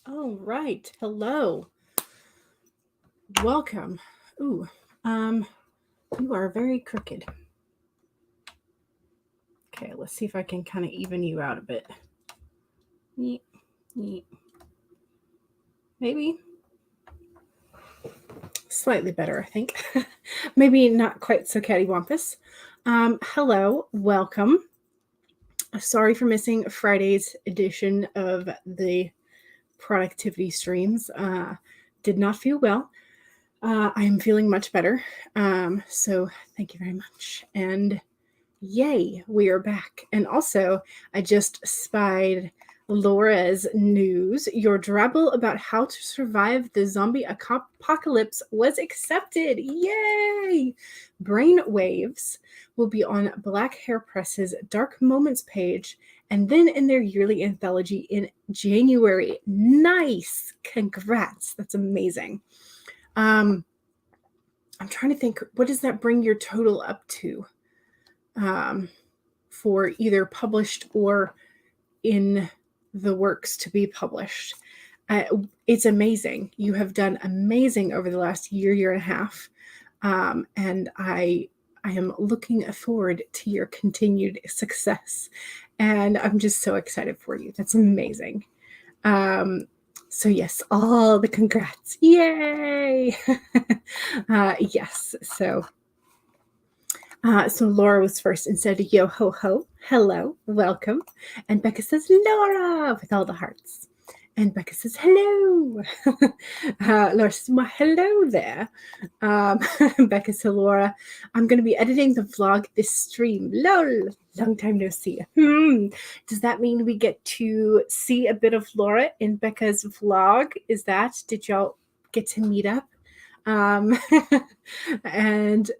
All right. Hello. Welcome. Ooh, you are very crooked. Okay, let's see if I can kind of even you out a bit. Yeet, yeet. Maybe. Slightly better, I think. Maybe not quite so cattywampus. Hello. Welcome. Sorry for missing Friday's edition of the productivity streams. Did not feel well. I'm feeling much better. So thank you very much. And yay, we are back. And also, I just spied Laura's news. Your drabble about how to survive the zombie apocalypse was accepted. Yay! Brainwaves will be on Black Hair Press's Dark Moments page and then in their yearly anthology in January. Nice! Congrats. That's amazing. I'm trying to think, what does that bring your total up to for either published or in the works to be published? It's amazing. You have done amazing over the last year and a half. And I am looking forward to your continued success. And I'm just so excited for you. That's amazing. So yes, all the congrats. Yay! Yes. So Laura was first and said, yo ho ho, hello, welcome. And Becca says, Laura, with all the hearts. And Becca says, hello. Laura says, well, hello there. Becca says, Laura, I'm going to be editing the vlog this stream. Lol, long time no see. Does that mean we get to see a bit of Laura in Becca's vlog? Did y'all get to meet up? And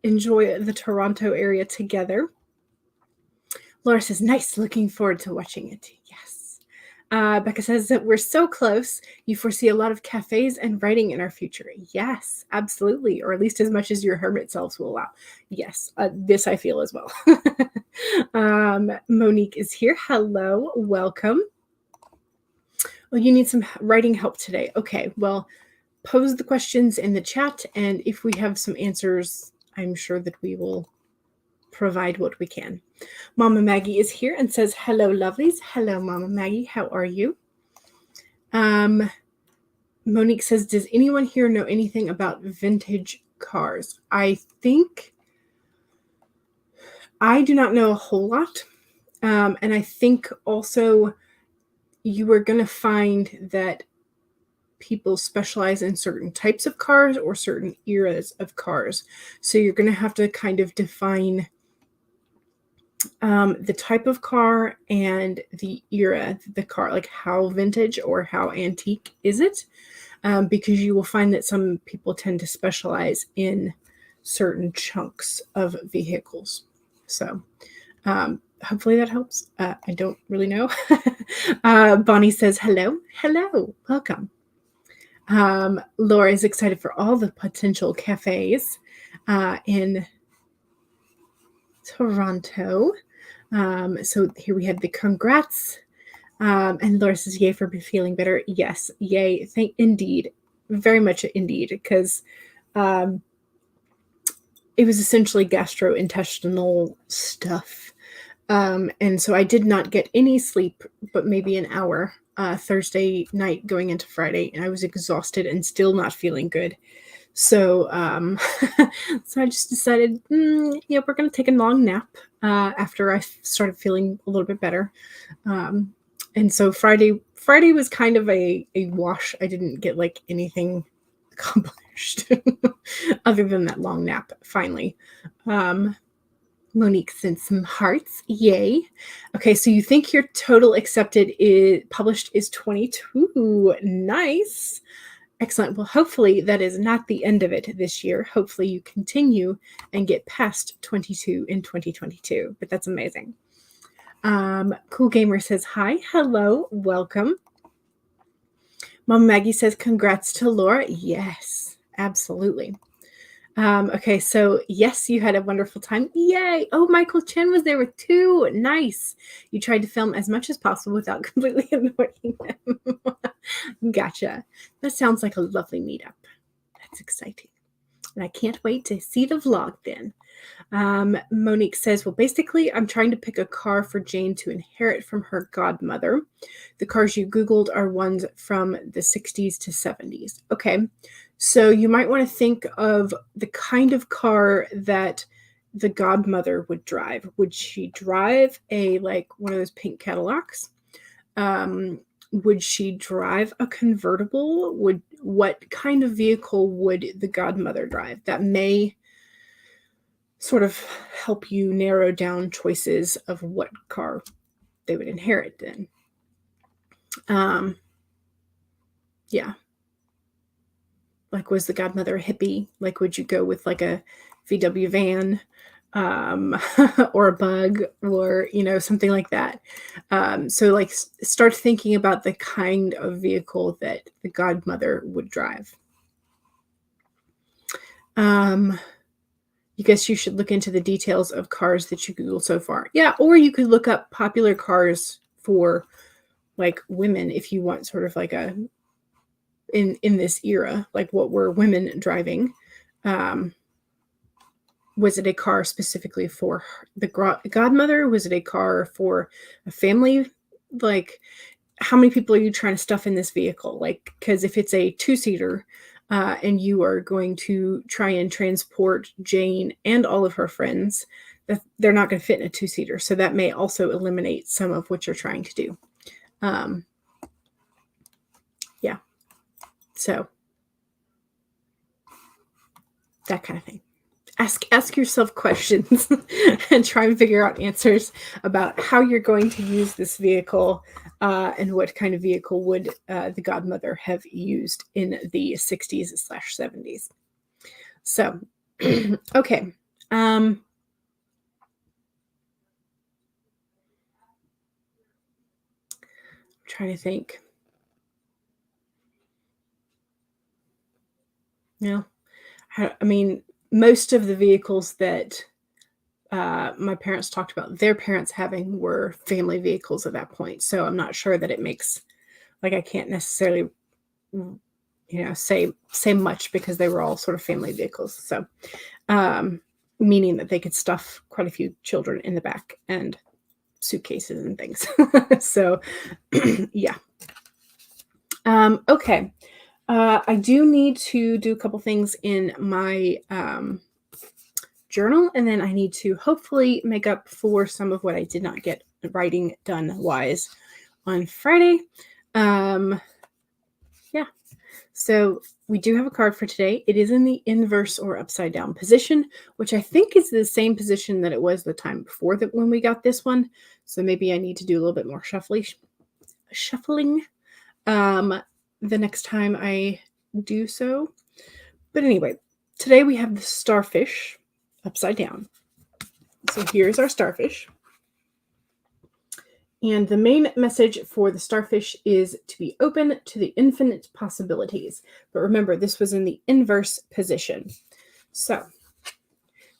enjoy the Toronto area together? Laura says, nice, looking forward to watching it. Yes. Becca says that we're so close. You foresee a lot of cafes and writing in our future. Yes, absolutely. Or at least as much as your hermit selves will allow. Yes, this I feel as well. Monique is here. Hello, welcome. Well, you need some writing help today. Okay, well, pose the questions in the chat. And if we have some answers, I'm sure that we will provide what we can. Mama Maggie is here and says, hello, lovelies. Hello, Mama Maggie. How are you? Monique says, does anyone here know anything about vintage cars? I think I do not know a whole lot. And I think also you are going to find that people specialize in certain types of cars or certain eras of cars. So you're going to have to kind of define the type of car and the era, the car, like how vintage or how antique is it? Because you will find that some people tend to specialize in certain chunks of vehicles. So hopefully that helps. I don't really know. Bonnie says, hello, welcome. Laura is excited for all the potential cafes in Toronto. So here we have the congrats. And Laura says, yay for feeling better. Yes, yay. Indeed. Very much indeed. Because it was essentially gastrointestinal stuff. And so I did not get any sleep, but maybe an hour Thursday night going into Friday. And I was exhausted and still not feeling good. So, so I just decided, we're going to take a long nap after I started feeling a little bit better. And so Friday was kind of a wash. I didn't get like anything accomplished other than that long nap. Finally, Monique sent some hearts. Yay. Okay, so you think your total accepted published is 22. Nice. Excellent. Well, hopefully that is not the end of it this year. Hopefully you continue and get past 22 in 2022. But that's amazing. Cool Gamer says, hi, hello, welcome. Mom Maggie says, congrats to Laura. Yes, absolutely. Okay, so yes, you had a wonderful time. Yay! Oh, Michael Chen was there with two. Nice. You tried to film as much as possible without completely annoying them. Gotcha. That sounds like a lovely meetup. That's exciting. And I can't wait to see the vlog then. Monique says, well, basically, I'm trying to pick a car for Jane to inherit from her godmother. The cars you Googled are ones from the 60s to 70s. Okay. So you might want to think of the kind of car that the godmother would drive. Would she drive like one of those pink Cadillacs? Would she drive a convertible? What kind of vehicle would the godmother drive? That may sort of help you narrow down choices of what car they would inherit then. Yeah. Like, was the godmother a hippie? Like, would you go with like a VW van, or a bug, or, something like that? So like start thinking about the kind of vehicle that the godmother would drive. You guess you should look into the details of cars that you Googled so far. Yeah, or you could look up popular cars for like women if you want sort of like in this era, like what were women driving? Was it a car specifically for the godmother? Was it a car for a family? Like, how many people are you trying to stuff in this vehicle? Like, because if it's a two-seater, and you are going to try and transport Jane and all of her friends, they're not going to fit in a two-seater. So that may also eliminate some of what you're trying to do. Yeah. So that kind of thing. Ask yourself questions and try and figure out answers about how you're going to use this vehicle, and what kind of vehicle would the godmother have used in the 60s/70s. So, okay. I'm trying to think. Yeah. I mean, most of the vehicles that my parents talked about their parents having were family vehicles at that point. So I'm not sure that it makes, like, I can't necessarily, say much because they were all sort of family vehicles. So, meaning that they could stuff quite a few children in the back and suitcases and things. So, yeah. Okay. I do need to do a couple things in my journal, and then I need to hopefully make up for some of what I did not get writing done wise on Friday. Yeah. So we do have a card for today. It is in the inverse or upside down position, which I think is the same position that it was the time before that when we got this one. So maybe I need to do a little bit more shuffling the next time I do so. But anyway, today we have the starfish upside down. So here's our starfish. And the main message for the starfish is to be open to the infinite possibilities. But remember, this was in the inverse position. So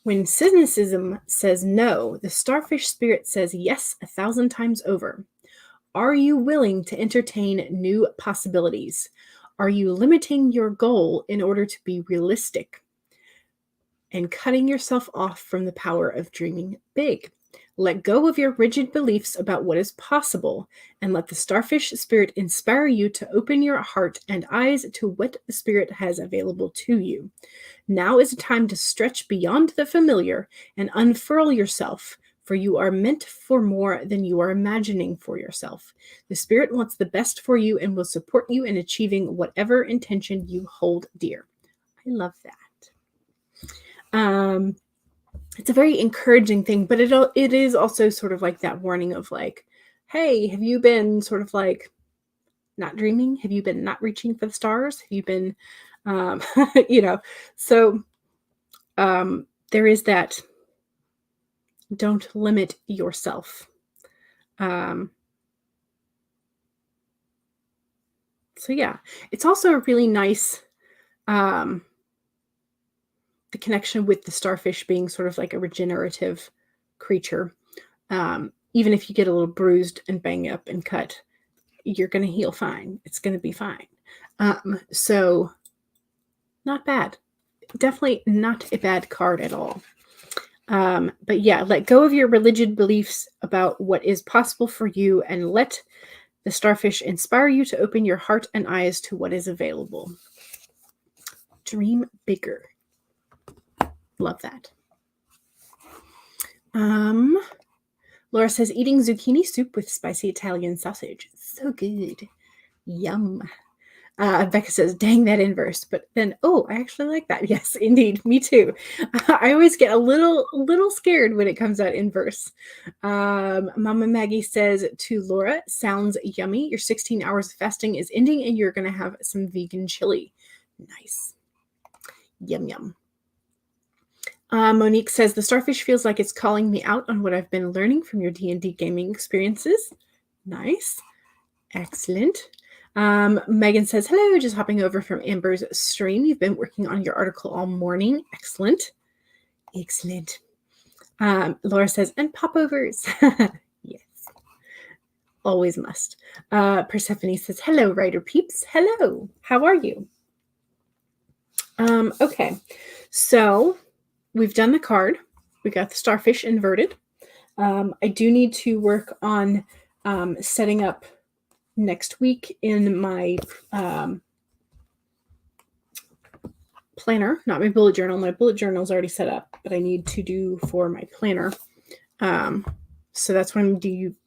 when cynicism says no, the starfish spirit says yes 1,000 times over. Are you willing to entertain new possibilities? Are you limiting your goal in order to be realistic and cutting yourself off from the power of dreaming big? Let go of your rigid beliefs about what is possible and let the starfish spirit inspire you to open your heart and eyes to what the spirit has available to you. Now is a time to stretch beyond the familiar and unfurl yourself, for you are meant for more than you are imagining for yourself. The spirit wants the best for you and will support you in achieving whatever intention you hold dear. I love that. It's a very encouraging thing, but it is also sort of like that warning of like, hey, have you been sort of like not dreaming? Have you been not reaching for the stars? Have you been, so there is that. Don't limit yourself. So yeah, it's also a really nice the connection with the starfish being sort of like a regenerative creature. Even if you get a little bruised and banged up and cut, you're going to heal fine. It's going to be fine. So not bad. Definitely not a bad card at all. But yeah, let go of your religious beliefs about what is possible for you and let the starfish inspire you to open your heart and eyes to what is available. Dream bigger. Love that. Laura says, eating zucchini soup with spicy Italian sausage. So good. Yum. Becca says, dang, that inverse. But then, I actually like that. Yes, indeed. Me too. I always get a little scared when it comes out inverse. Mama Maggie says to Laura, sounds yummy. Your 16 hours of fasting is ending and you're going to have some vegan chili. Nice. Yum, yum. Monique says, the starfish feels like it's calling me out on what I've been learning from your D&D gaming experiences. Nice. Excellent. Megan says, hello, just hopping over from Amber's stream. You've been working on your article all morning. Excellent. Excellent. Laura says, and popovers. Yes. Always must. Persephone says, hello, writer peeps. Hello. How are you? Okay. So we've done the card. We got the starfish inverted. I do need to work on setting up next week in my planner, not my bullet journal. My bullet journal is already set up, but I need to do for my planner. So that's what I'm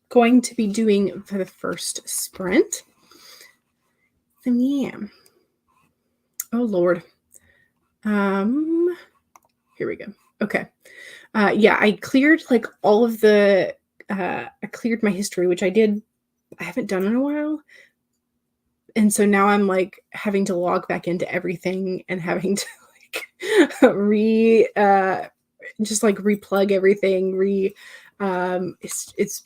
going to be doing for the first sprint. So yeah. Oh Lord. Here we go. Okay. Yeah, I cleared like all of the, I cleared my history, which I haven't done in a while. And so now I'm like having to log back into everything and having to like just like replug everything, it's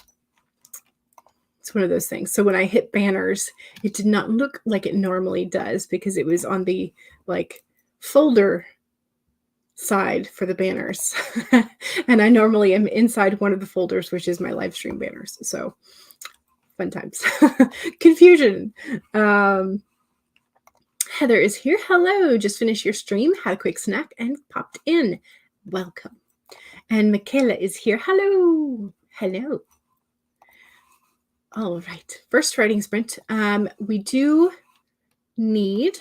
one of those things. So when I hit banners, it did not look like it normally does because it was on the like folder side for the banners. And I normally am inside one of the folders, which is my live stream banners. So fun times. Confusion. Heather is here. Hello. Just finished your stream, had a quick snack, and popped in. Welcome. And Michaela is here. Hello. Hello. All right. First writing sprint. We do need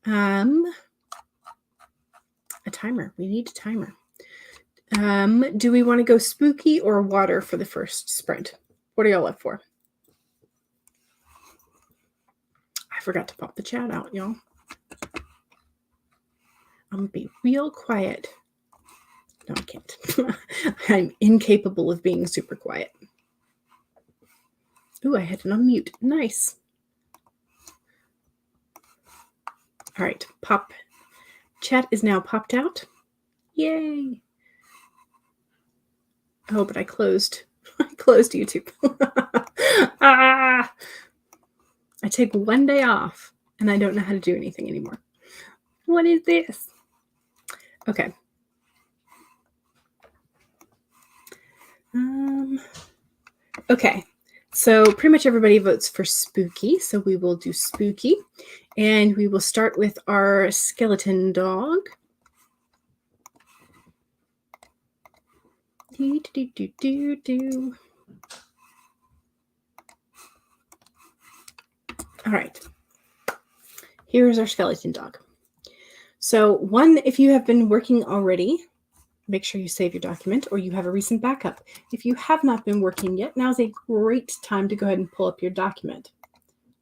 a timer. We need a timer. Do we want to go spooky or water for the first sprint? What are y'all up for? I forgot to pop the chat out, y'all. I'm going to be real quiet. No, I can't. I'm incapable of being super quiet. Ooh, I had it on mute. Nice. All right, pop. Chat is now popped out. Yay. Oh, but I closed YouTube. I take one day off and I don't know how to do anything anymore. What is this? Okay. Okay. So pretty much everybody votes for spooky. So we will do spooky. And we will start with our skeleton dog. All right. Here is our skeleton dog. So one, if you have been working already, make sure you save your document or you have a recent backup. If you have not been working yet, now's a great time to go ahead and pull up your document.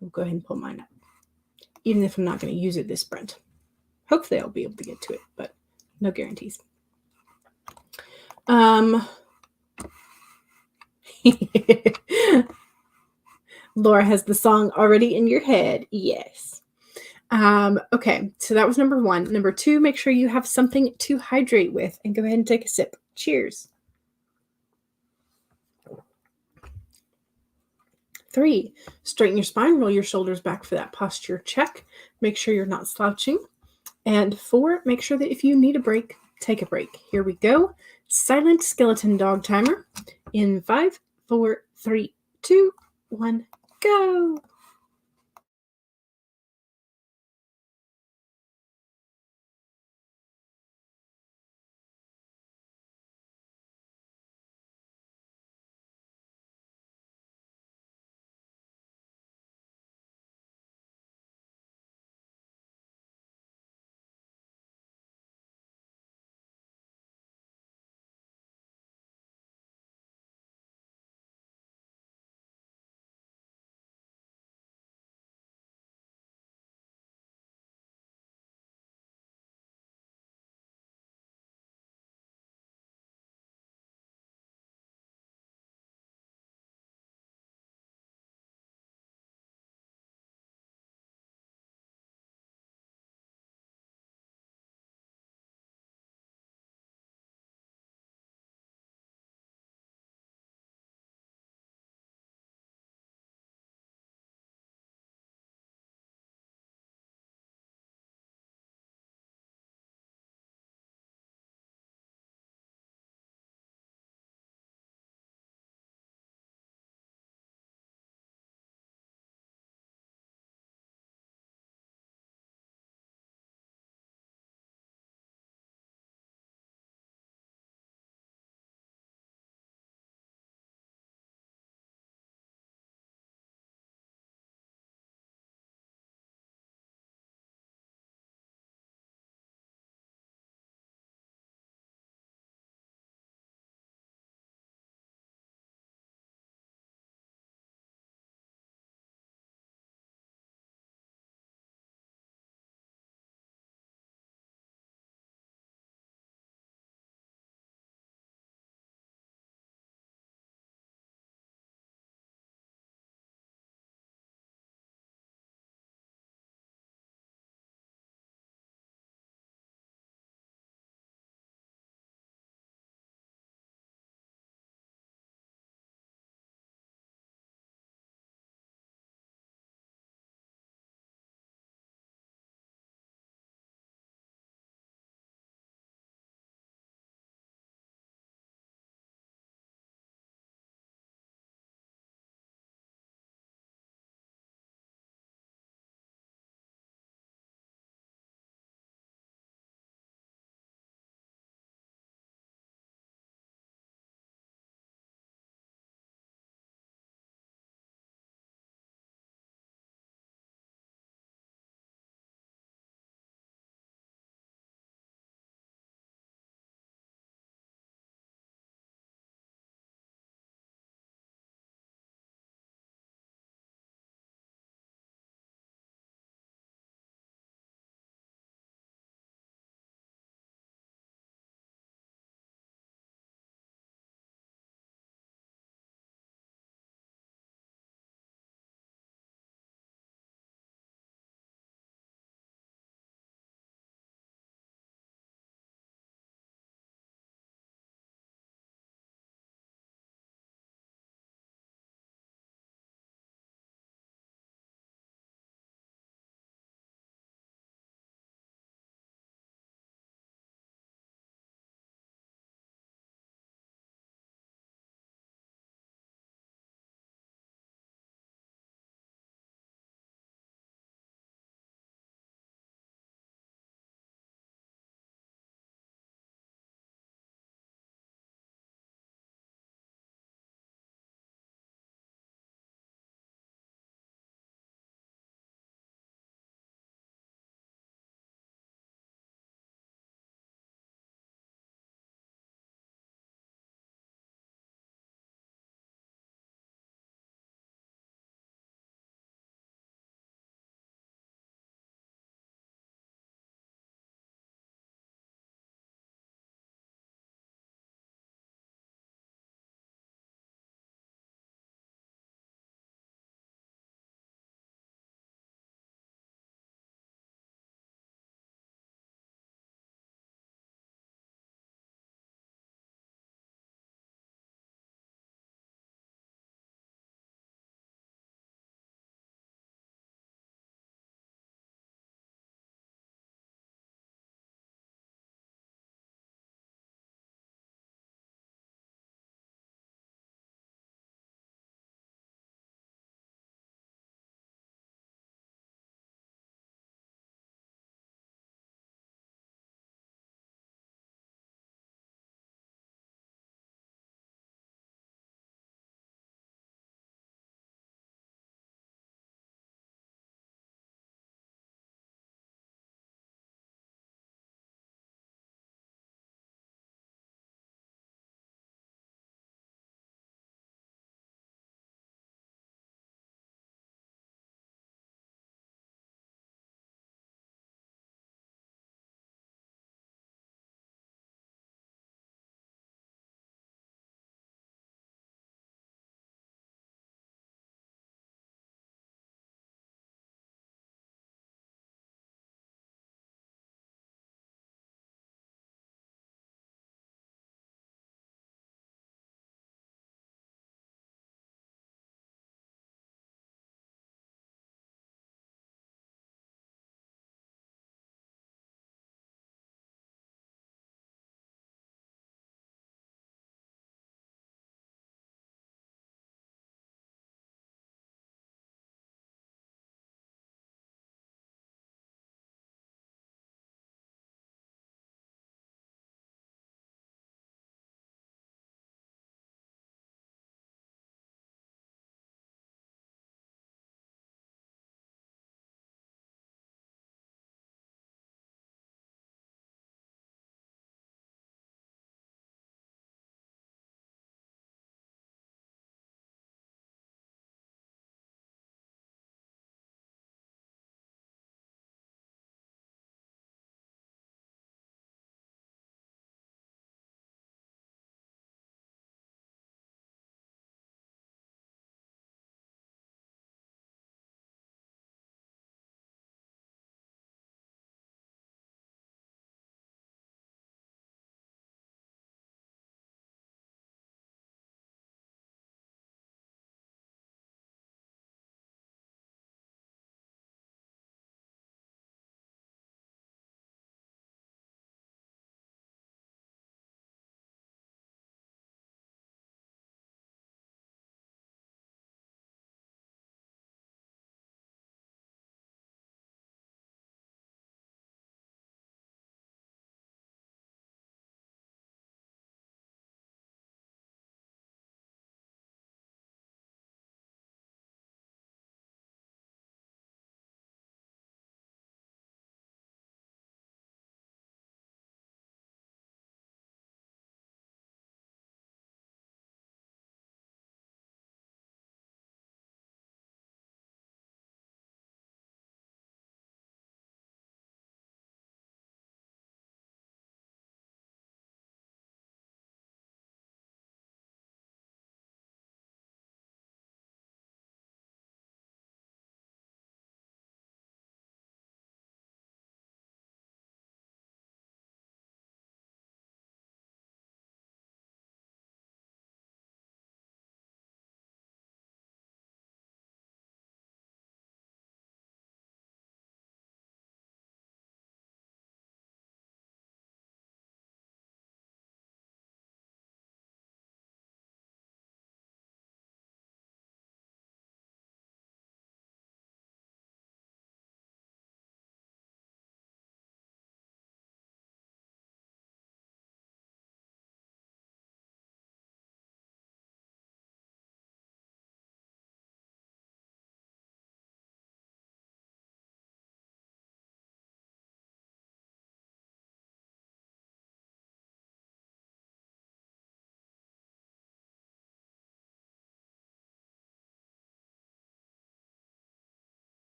I'll go ahead and pull mine up, even if I'm not going to use it this sprint. Hopefully I'll be able to get to it, but no guarantees. Laura has the song already in your head. Yes. Okay, so that was number one. Number two, make sure you have something to hydrate with and go ahead and take a sip. Cheers. 3, straighten your spine, roll your shoulders back for that posture check. Make sure you're not slouching. And 4, make sure that if you need a break, take a break. Here we go. Silent skeleton dog timer in 5, 4, 3, 2, 1, go.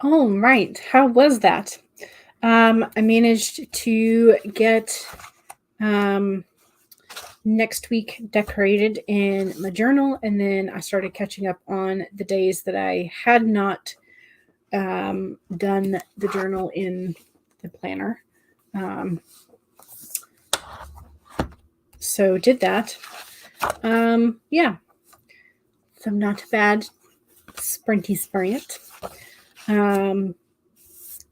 All right. How was that? I managed to get next week decorated in my journal, and then I started catching up on the days that I had not done the journal in the planner. So did that. Yeah. So not bad. Sprinty sprint.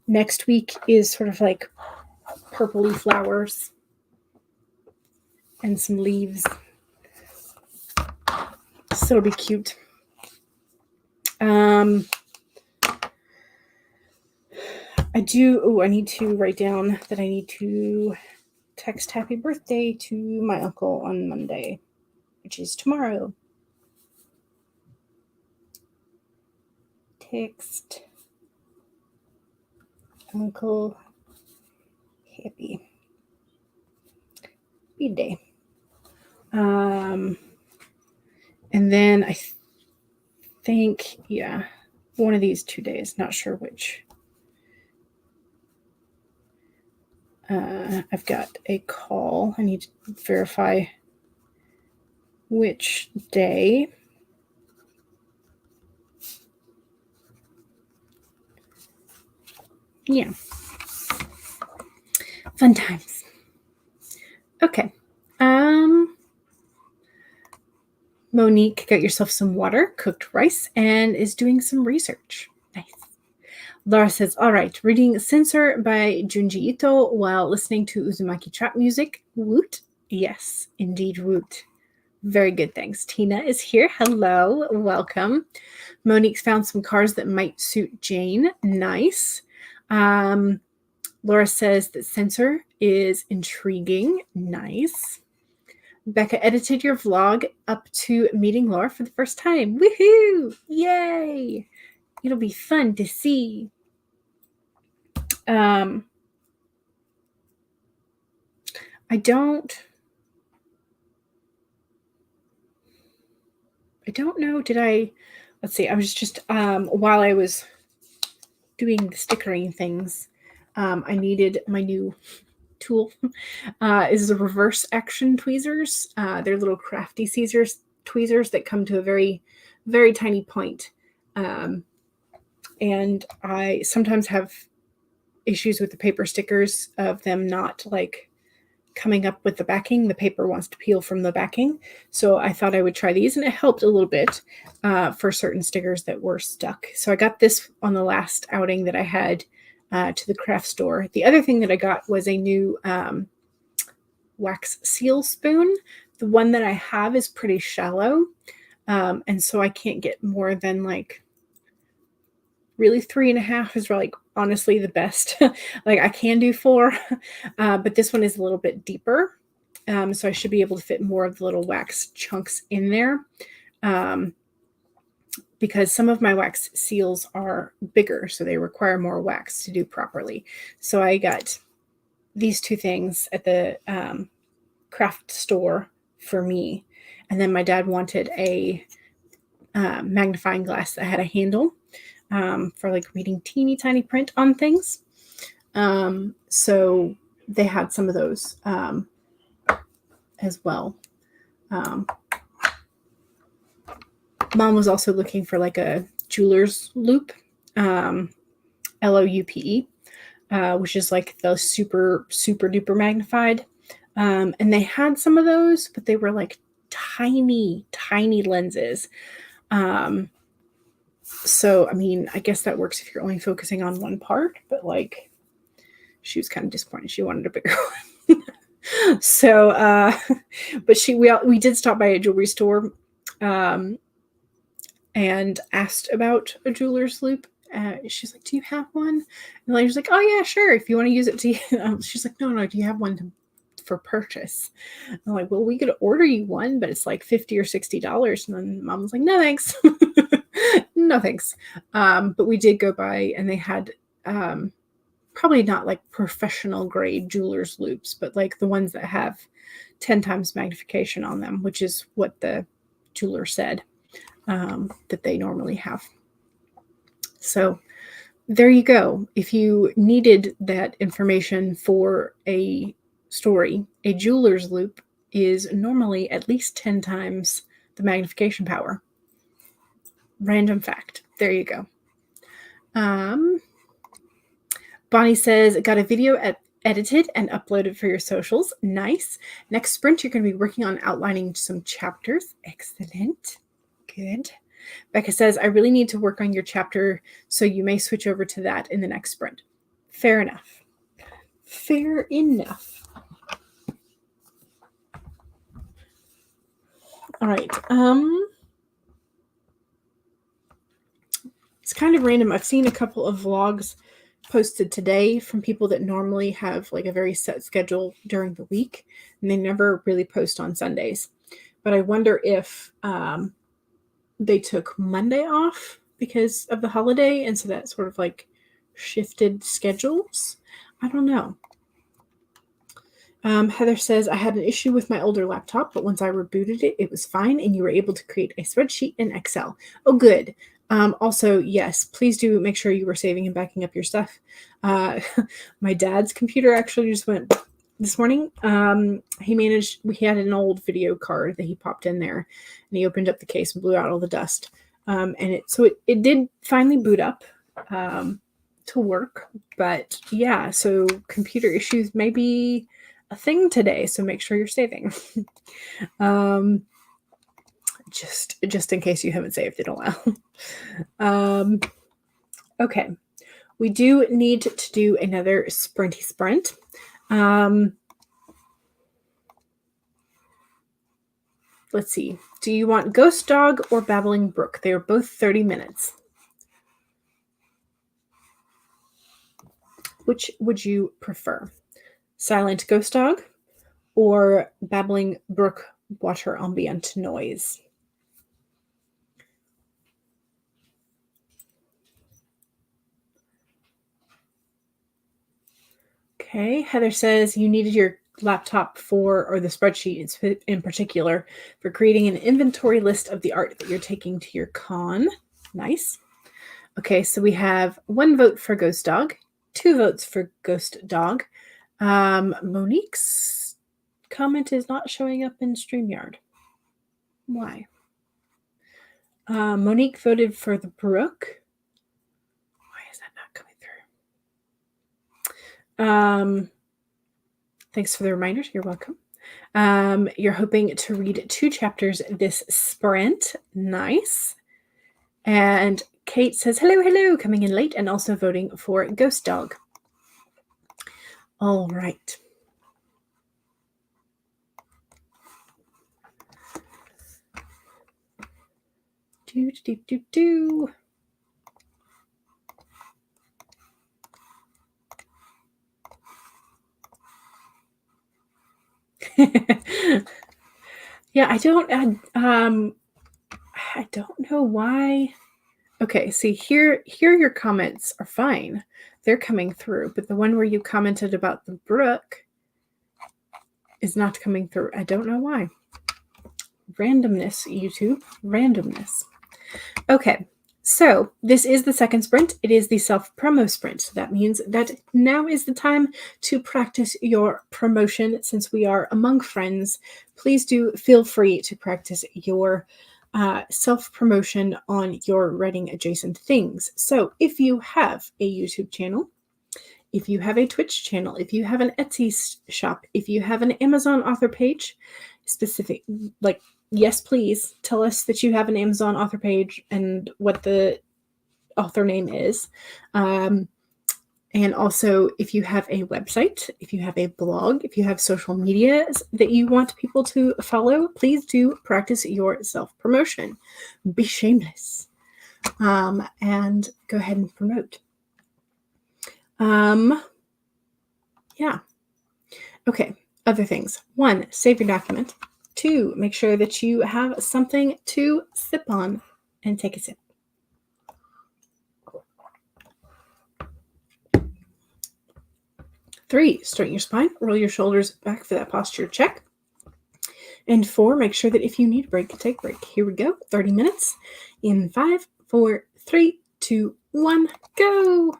Next week is sort of like purpley flowers and some leaves. So it'll be cute. I need to write down that I need to text happy birthday to my uncle on Monday, which is tomorrow. Text Uncle happy birthday. And then I think, yeah, one of these 2 days, not sure which. I've got a call. I need to verify which day. Yeah. Fun times. Okay. Monique got yourself some water, cooked rice, and is doing some research. Nice. Laura says, all right, reading Censor by Junji Ito while listening to Uzumaki trap music. Woot. Yes, indeed, woot. Very good, thanks. Tina is here. Hello, welcome. Monique's found some cars that might suit Jane. Nice. Laura says that Censor is intriguing. Nice. Becca edited your vlog up to meeting Laura for the first time. Woohoo! Yay! It'll be fun to see. I don't know. Let's see. I was just, while I was doing the stickering things, I needed my new tool. Is the reverse action tweezers. They're little crafty tweezers that come to a very, very tiny point. And I sometimes have issues with the paper stickers of them not like coming up with the backing. The paper wants to peel from the backing. So I thought I would try these, and it helped a little bit for certain stickers that were stuck. So I got this on the last outing that I had to the craft store. The other thing that I got was a new wax seal spoon. The one that I have is pretty shallow. And so I can't get more than like really 3.5 is like honestly the best. Like I can do 4, but this one is a little bit deeper. So I should be able to fit more of the little wax chunks in there. Because some of my wax seals are bigger, so they require more wax to do properly. So I got these 2 things at the craft store for me. And then my dad wanted a magnifying glass that had a handle for like reading teeny tiny print on things. So they had some of those as well. Mom was also looking for like a jeweler's loop, LOUPE, which is like the super, super duper magnified. And they had some of those, but they were like tiny, tiny lenses. So, I mean, I guess that works if you're only focusing on one part, but like she was kind of disappointed. She wanted a bigger one. So, but we did stop by a jewelry store, and asked about a jeweler's loop. She's like, do you have one? And the lady's like, oh yeah, sure. If you want to use it to, she's like, no, do you have one for purchase? I'm like, well, we could order you one, but it's like $50 or $60. And then Mom was like, no, thanks. No, thanks. But we did go by, and they had, probably not like professional grade jeweler's loops, but like the ones that have 10 times magnification on them, which is what the jeweler said that they normally have. So there you go. If you needed that information for a story, a jeweler's loupe is normally at least 10 times the magnification power. Random fact. There you go. Bonnie says, got a video edited and uploaded for your socials. Nice. Next sprint, you're going to be working on outlining some chapters. Excellent. Good. Becca says, I really need to work on your chapter, so you may switch over to that in the next sprint. Fair enough. Fair enough. All right. It's kind of random. I've seen a couple of vlogs posted today from people that normally have like a very set schedule during the week, and they never really post on Sundays. But I wonder if they took Monday off because of the holiday, and so that sort of like shifted schedules. I don't know. Heather says, I had an issue with my older laptop, but once I rebooted it, it was fine, and you were able to create a spreadsheet in Excel. Oh, good. Also, yes, please do make sure you were saving and backing up your stuff. My dad's computer actually just went this morning. He had an old video card that he popped in there, and he opened up the case and blew out all the dust. And it did finally boot up to work. But yeah, so computer issues may be a thing today, so make sure you're saving. Just in case you haven't saved in a while. Okay, we do need to do another sprinty sprint. Let's see. Do you want Ghost Dog or Babbling Brook? They are both 30 minutes. Which would you prefer? Silent Ghost Dog or Babbling Brook water ambient noise? Okay, Heather says you needed your laptop or the spreadsheet in particular, for creating an inventory list of the art that you're taking to your con. Nice. Okay, so we have 1 vote for Ghost Dog, 2 votes for Ghost Dog. Monique's comment is not showing up in StreamYard. Why? Monique voted for the Brook. Why is that not coming through? Thanks for the reminders. You're welcome. You're hoping to read 2 chapters this sprint. Nice. And Kate says, hello, coming in late and also voting for Ghost Dog. All right. Do. Yeah, I don't know why. Okay, see here your comments are fine. They're coming through, but the one where you commented about the brook is not coming through. I don't know why. Randomness, YouTube. Randomness. Okay, so this is the second sprint. It is the self-promo sprint. So that means that now is the time to practice your promotion. Since we are among friends, please do feel free to practice your self-promotion on your writing adjacent things. So if you have a YouTube channel, if you have a Twitch channel, if you have an Etsy shop, if you have an Amazon author page, specific, like, yes, please tell us that you have an Amazon author page and what the author name is. And also, if you have a website, if you have a blog, if you have social media that you want people to follow, please do practice your self-promotion. Be shameless. And go ahead and promote. Yeah. Okay. Other things. 1, save your document. 2, make sure that you have something to sip on and take a sip. 3, straighten your spine, roll your shoulders back for that posture check. And 4, make sure that if you need a break, take a break. Here we go. 30 minutes in 5, 4, 3, 2, 1, go!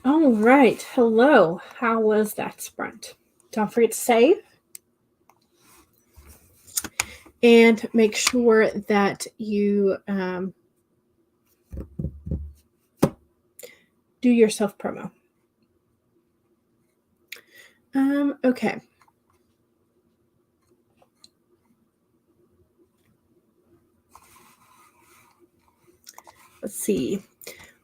All right. Hello. How was that sprint? Don't forget to save. And make sure that you do your self-promo. Okay. Let's see.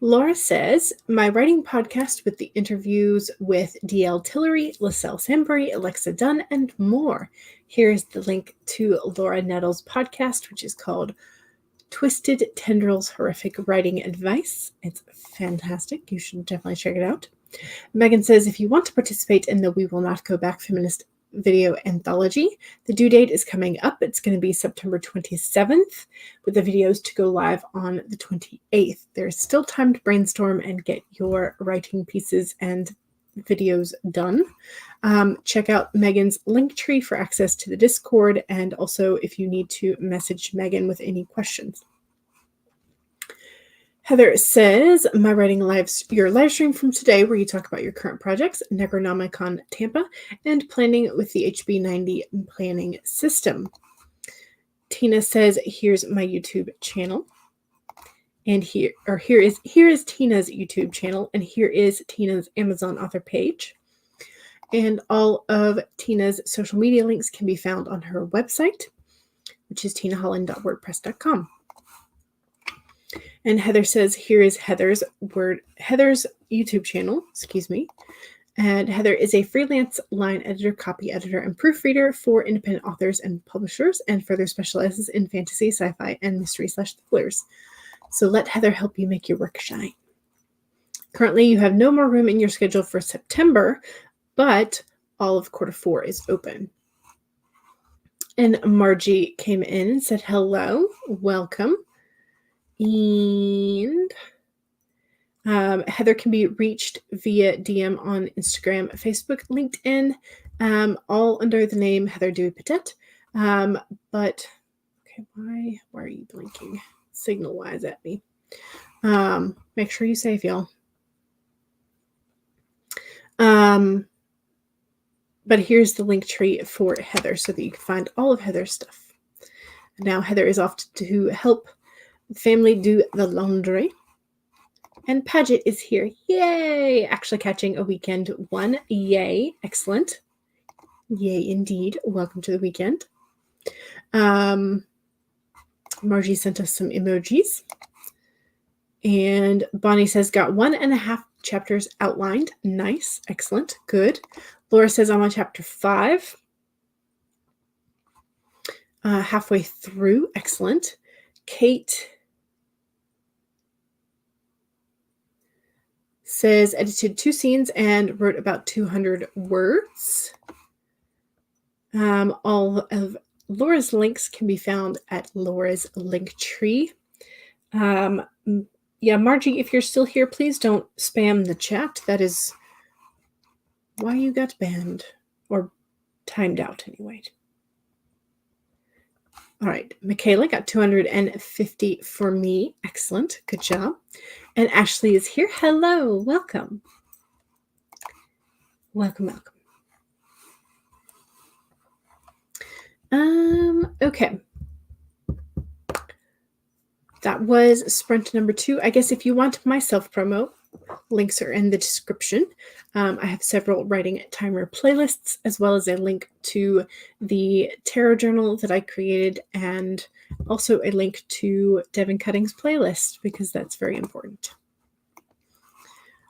Laura says, my writing podcast with the interviews with D.L. Tillery, LaSalle Sambury, Alexa Dunn, and more. Here's the link to Laura Nettles' podcast, which is called Twisted Tendrils Horrific Writing Advice. It's fantastic. You should definitely check it out. Megan says, if you want to participate in the We Will Not Go Back feminist video anthology, the due date is coming up. It's going to be September 27th with the videos to go live on the 28th. There's still time to brainstorm and get your writing pieces and videos done. Check out Megan's Linktree for access to the Discord, and also if you need to message Megan with any questions. Heather says, my writing your live stream from today where you talk about your current projects, Necronomicon Tampa, and planning with the HB90 planning system. Tina says, here's my YouTube channel. And here is Tina's YouTube channel, and here is Tina's Amazon author page. And all of Tina's social media links can be found on her website, which is tinaholland.wordpress.com. And Heather says, here is Heather's YouTube channel, And Heather is a freelance line editor, copy editor, and proofreader for independent authors and publishers, and further specializes in fantasy, sci-fi, and mystery/thrillers. So let Heather help you make your work shine. Currently, you have no more room in your schedule for September, but all of quarter 4 is open. And Margie came in and said, hello, welcome. And Heather can be reached via DM on Instagram, Facebook, LinkedIn, all under the name Heather Dewey Patet. But okay, why are you blinking signal wise at me? Make sure you save, y'all. But here's the link tree for Heather so that you can find all of Heather's stuff. Now Heather is off to help family do the laundry. And Paget is here. Yay! Actually catching a weekend one. Yay. Excellent. Yay indeed. Welcome to the weekend. Margie sent us some emojis. And Bonnie says, got 1.5 chapters outlined. Nice. Excellent. Good. Laura says, I'm on chapter 5. Halfway through. Excellent. Kate says, edited 2 scenes and wrote about 200 words. All of Laura's links can be found at Laura's Linktree. Yeah, Margie, if you're still here, please don't spam the chat. That is why you got banned or timed out anyway. All right, Michaela got 250 for me. Excellent. Good job. And Ashley is here. Hello. Welcome. Welcome, welcome. Okay. That was sprint number 2. I guess if you want my self-promo, links are in the description. I have several writing timer playlists, as well as a link to the tarot journal that I created, and also a link to Devin Cutting's playlist, because that's very important.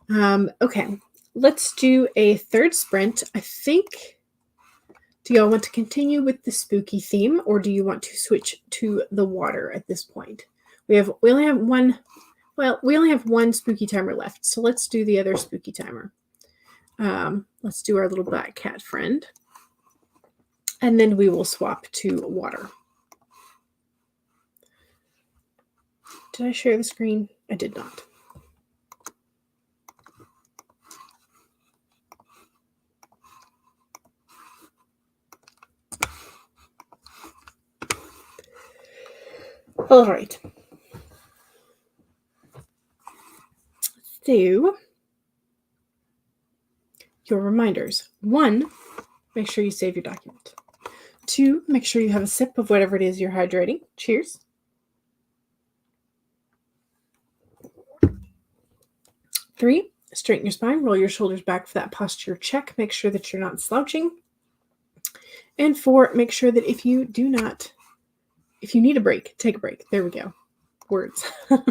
Okay, let's do a third sprint. I think, do y'all want to continue with the spooky theme, or do you want to switch to the water at this point? We only have one spooky timer left, so let's do the other spooky timer. Let's do our little black cat friend, and then we will swap to water. Did I share the screen? I did not. All right. So, your reminders. 1, make sure you save your document. 2, make sure you have a sip of whatever it is you're hydrating. Cheers. 3, straighten your spine, roll your shoulders back for that posture check. Make sure that you're not slouching. And 4, make sure that if you need a break, take a break. There we go. Words. All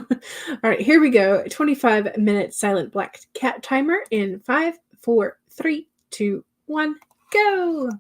right, here we go. 25-minute silent black cat timer in 5, 4, 3, 2, 1, go.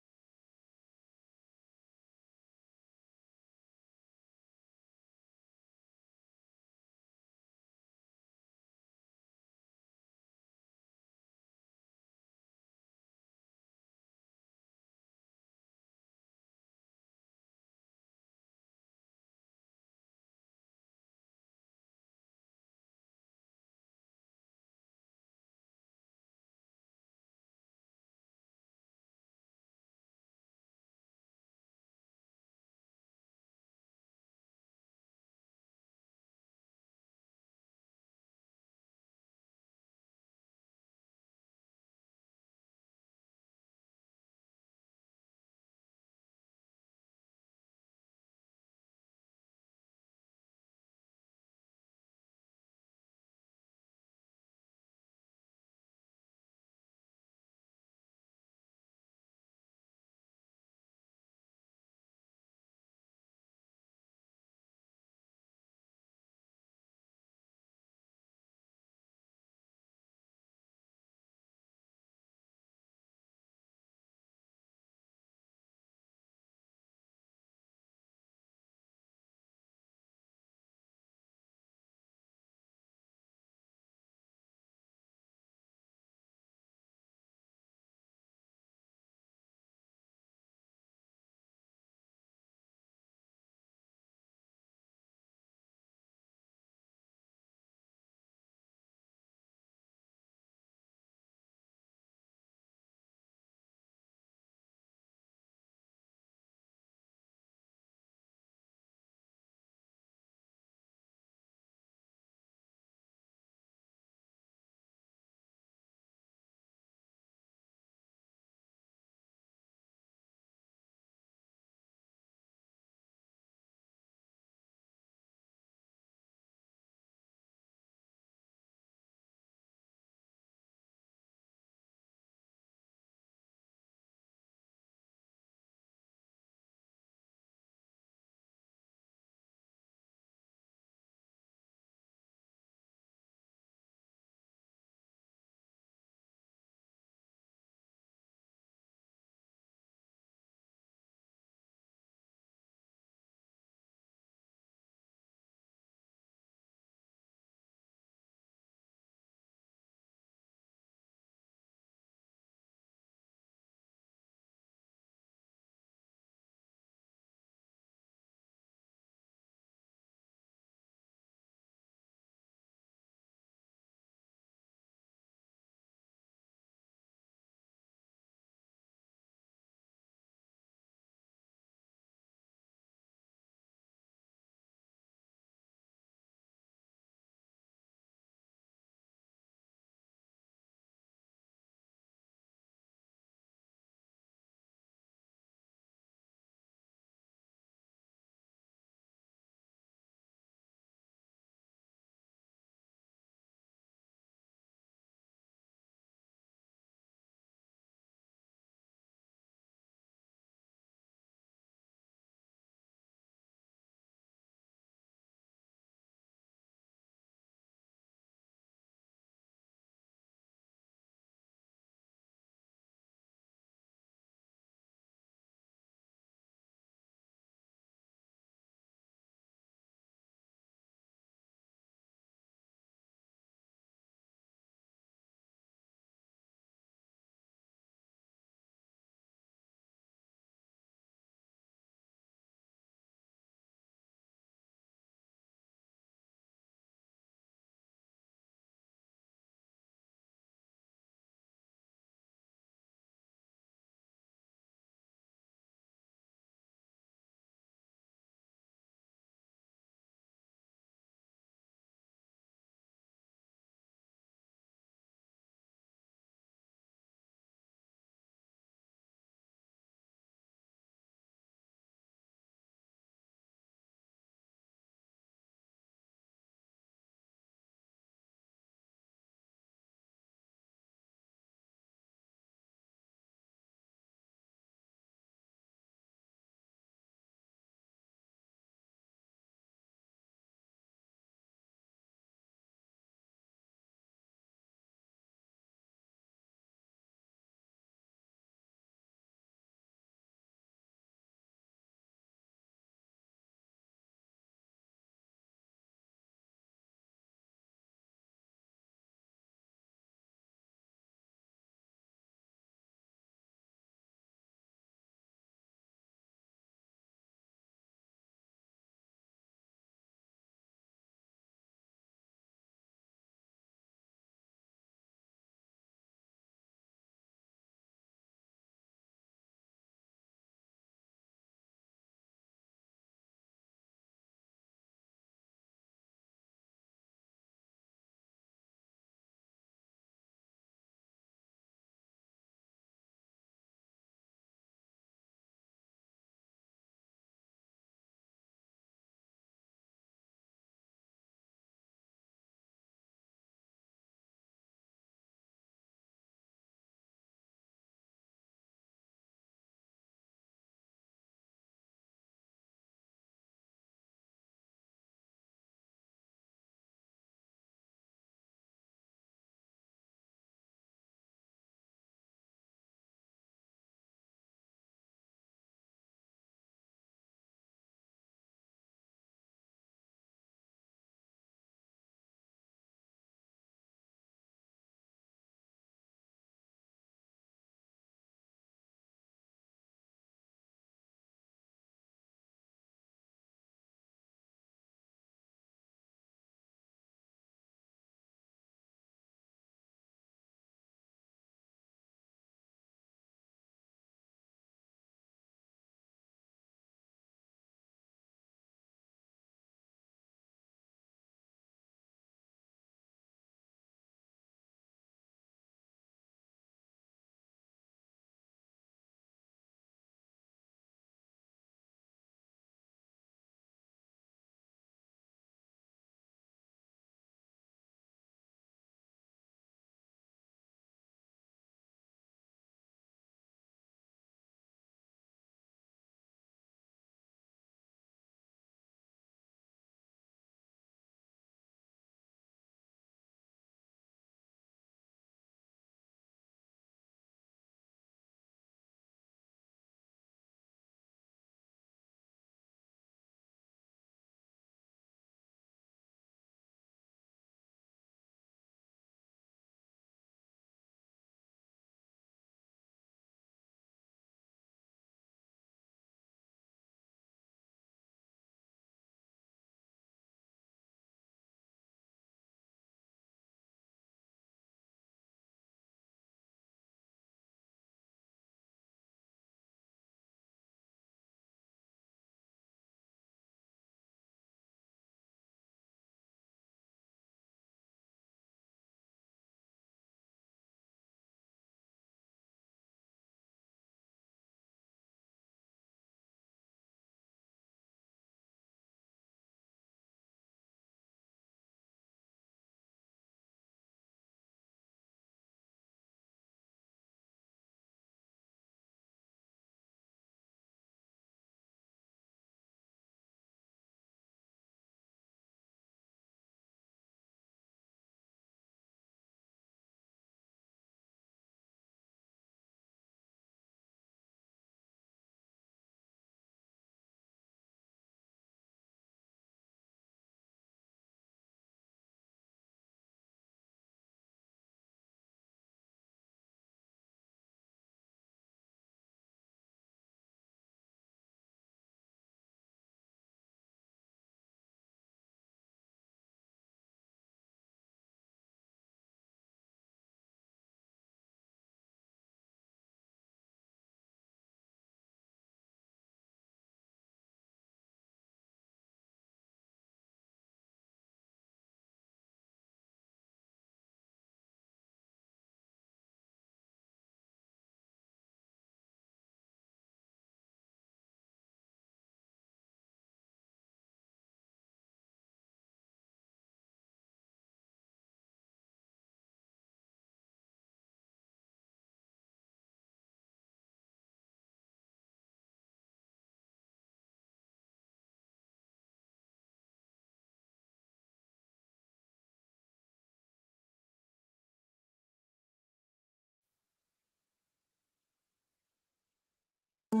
Okay.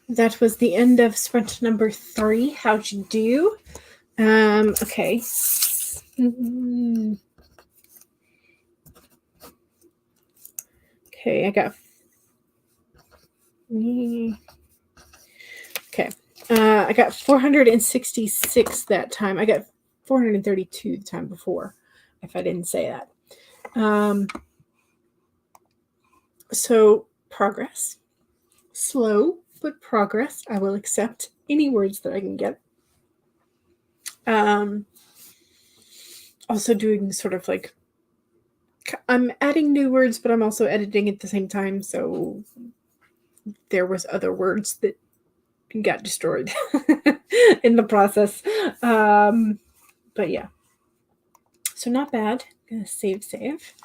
That was the end of sprint number 3. How'd you do? Okay. Okay, I got... Okay. I got 466 that time. I got 432 the time before, if I didn't say that. So, progress. Slow, but progress. I will accept any words that I can get. Also doing sort of like, I'm adding new words, but I'm also editing at the same time, so there was other words that got destroyed in the process. But yeah. So not bad. I'm gonna save.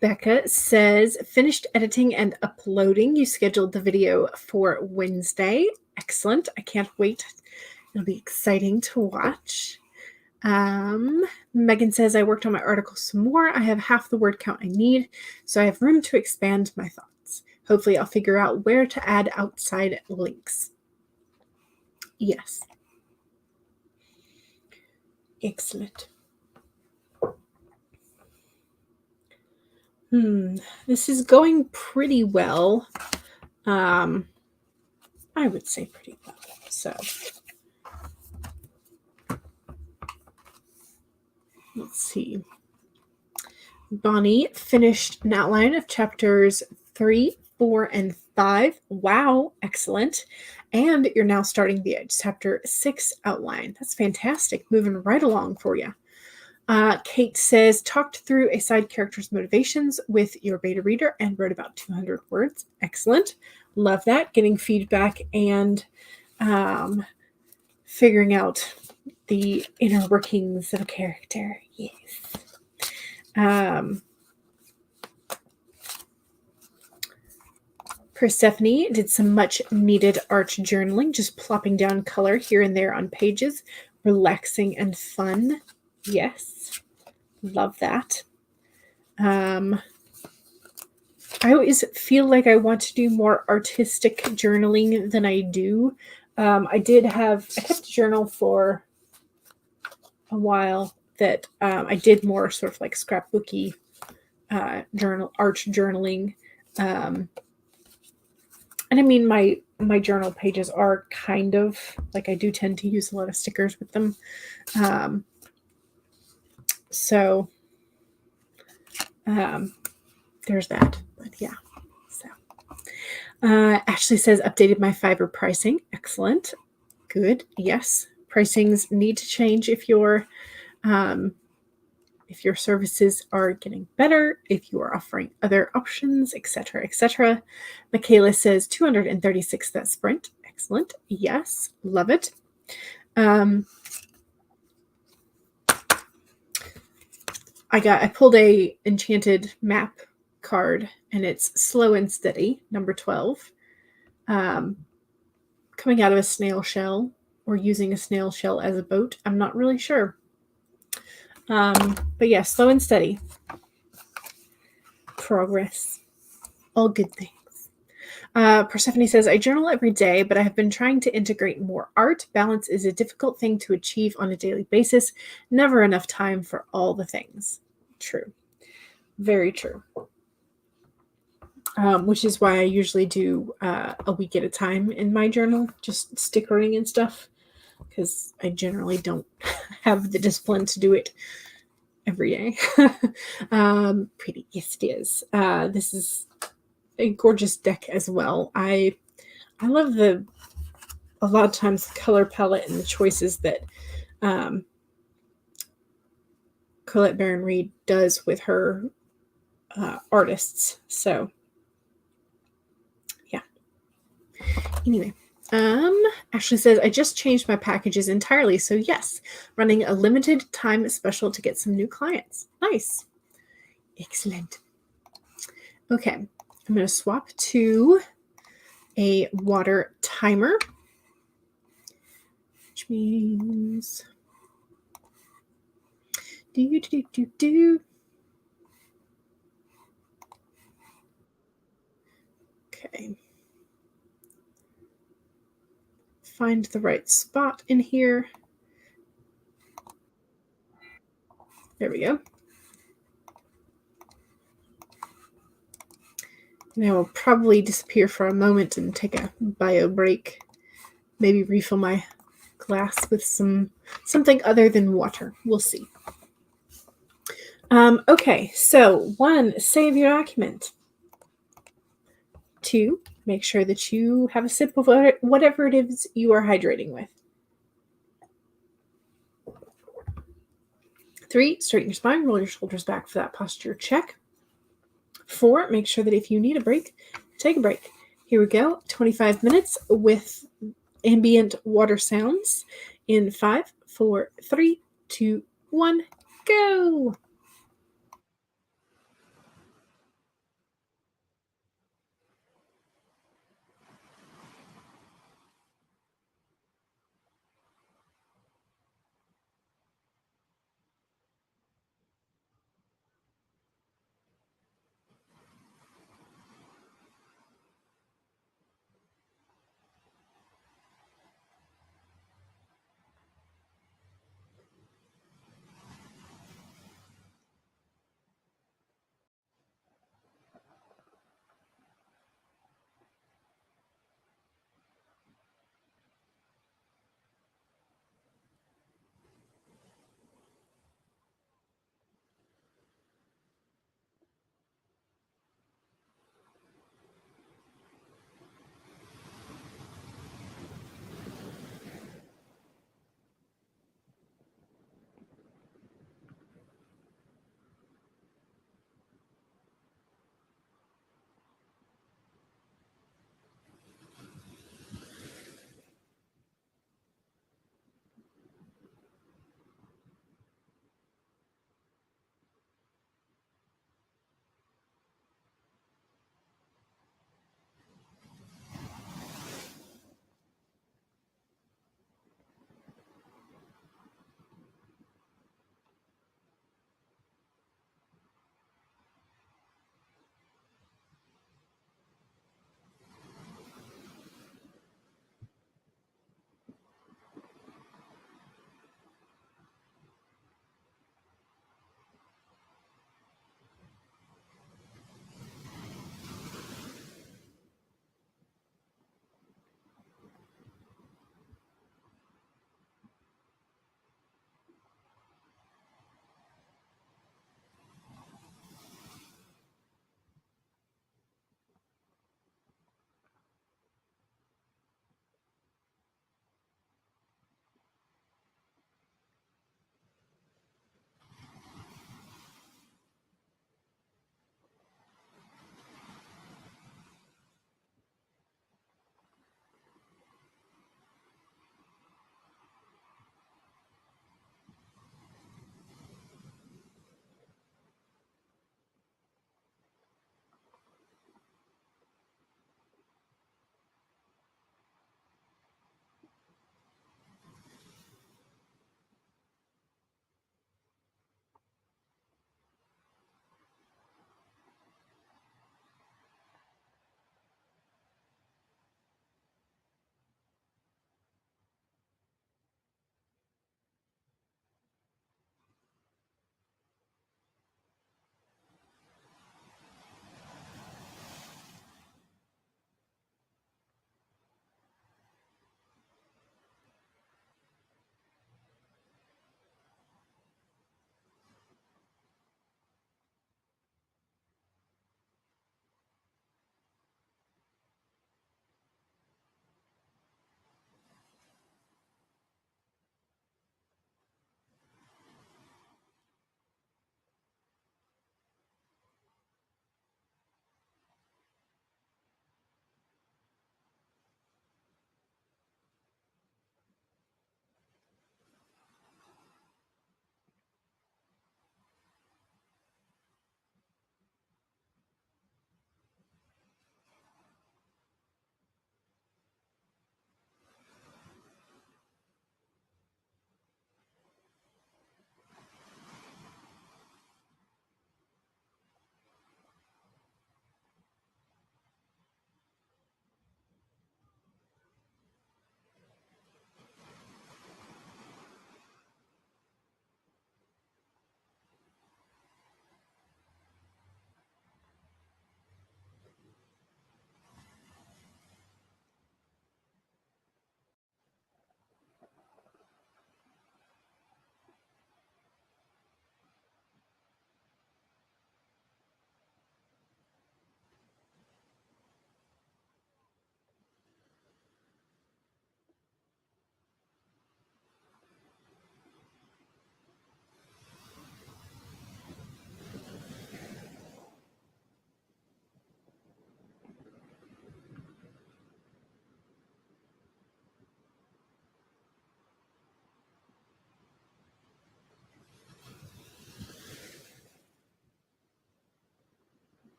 Becca says, finished editing and uploading. You scheduled the video for Wednesday. Excellent. I can't wait. It'll be exciting to watch. Megan says, I worked on my article some more. I have half the word count I need, so I have room to expand my thoughts. Hopefully I'll figure out where to add outside links. Yes. Excellent. This is going pretty well. I would say pretty well. So let's see. Bonnie finished an outline of chapters 3, 4, and 5. Wow, excellent. And you're now starting the chapter 6 outline. That's fantastic. Moving right along for you. Kate says, talked through a side character's motivations with your beta reader and wrote about 200 words. Excellent. Love that. Getting feedback and figuring out the inner workings of a character. Yes. Persephone did some much needed art journaling, just plopping down color here and there on pages. Relaxing and fun. Yes. Love that. I always feel like I want to do more artistic journaling than I do. I kept a journal for a while that I did more sort of like scrapbooky art journaling. And I mean, my journal pages are kind of like, I do tend to use a lot of stickers with them. So there's that. But yeah. So Ashley says, updated my Fiverr pricing. Excellent. Good. Yes. Pricings need to change if your services are getting better, if you are offering other options, etc., etc. Michaela says 236 that sprint. Excellent. Yes. Love it. I pulled a enchanted map card, and it's slow and steady, number 12. Coming out of a snail shell or using a snail shell as a boat. I'm not really sure. But yeah, slow and steady. Progress. All good things. Persephone says, I journal every day, but I have been trying to integrate more art. Balance is a difficult thing to achieve on a daily basis. Never enough time for all the things. True. Very true. Which is why I usually do a week at a time in my journal, just stickering and stuff, because I generally don't have the discipline to do it every day. Pretty. Yes, it is. This is a gorgeous deck as well. I love a lot of times the color palette and the choices that Colette Baron-Reid does with her artists. So yeah. Anyway, Ashley says, I just changed my packages entirely. So yes, running a limited time special to get some new clients. Nice. Excellent. Okay. I'm going to swap to a water timer. which means do. Okay. Find the right spot in here. There we go. And I will probably disappear for a moment and take a bio break. Maybe refill my glass with something other than water. We'll see. Okay, so 1, save your document. 2, make sure that you have a sip of whatever it is you are hydrating with. 3, straighten your spine, roll your shoulders back for that posture check. 4, make sure that if you need a break, take a break. Here we go, 25 minutes with ambient water sounds in 5, 4, 3, 2, 1, go!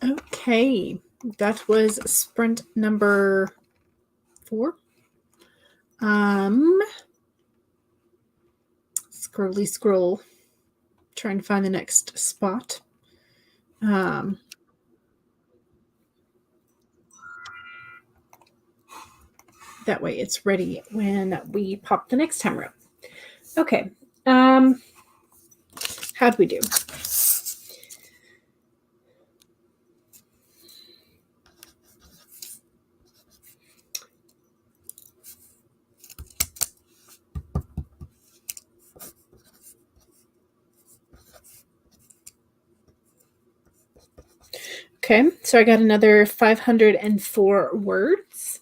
Okay, that was sprint number 4. Scrolly scroll, trying to find the next spot. That way it's ready when we pop the next timer up. Okay. How'd we do? Okay, so I got another 504 words.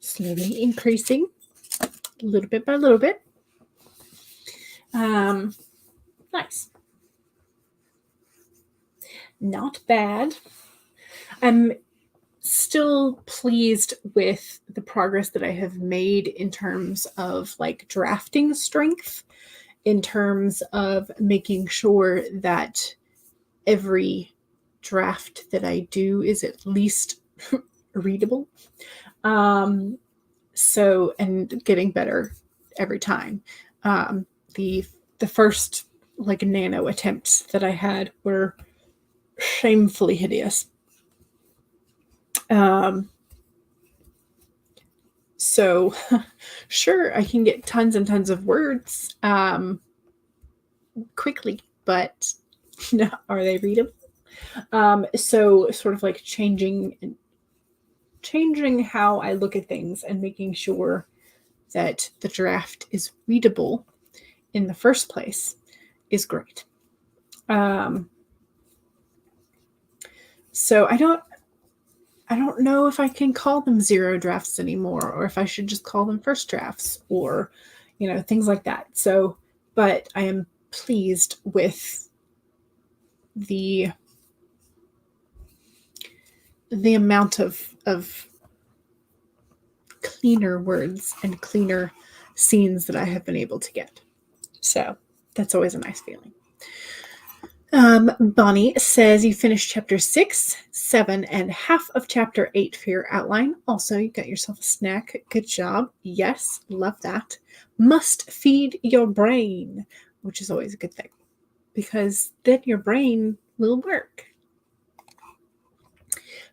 Slowly increasing, little bit by little bit. Nice. Not bad. I'm still pleased with the progress that I have made in terms of like drafting strength, in terms of making sure that every draft that I do is at least readable. So, and getting better every time. The first like nano attempts that I had were shamefully hideous. So sure, I can get tons and tons of words quickly, but are they readable? So sort of like changing how I look at things and making sure that the draft is readable in the first place is great. So I don't know if I can call them zero drafts anymore, or if I should just call them first drafts, or things like that. So, but I am pleased with the amount of cleaner words and cleaner scenes that I have been able to get. So that's always a nice feeling. Bonnie says you finished chapter 6, 7, and half of chapter 8 for your outline. Also, you got yourself a snack. Good job. Yes, love that. Must feed your brain, which is always a good thing, because then your brain will work.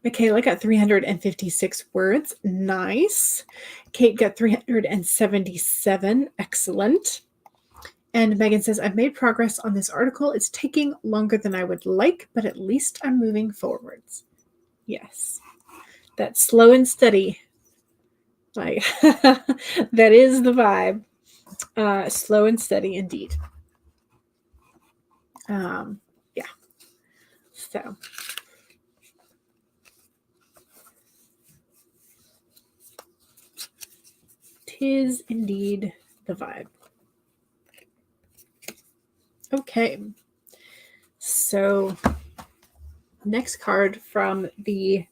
Michaela got 356 words. Nice. Kate got 377. Excellent. And Megan says, I've made progress on this article. It's taking longer than I would like, but at least I'm moving forwards. Yes. That slow and steady. Like, that is the vibe. Slow and steady indeed. Yeah. So. Tis indeed the vibe. Okay, so next card from the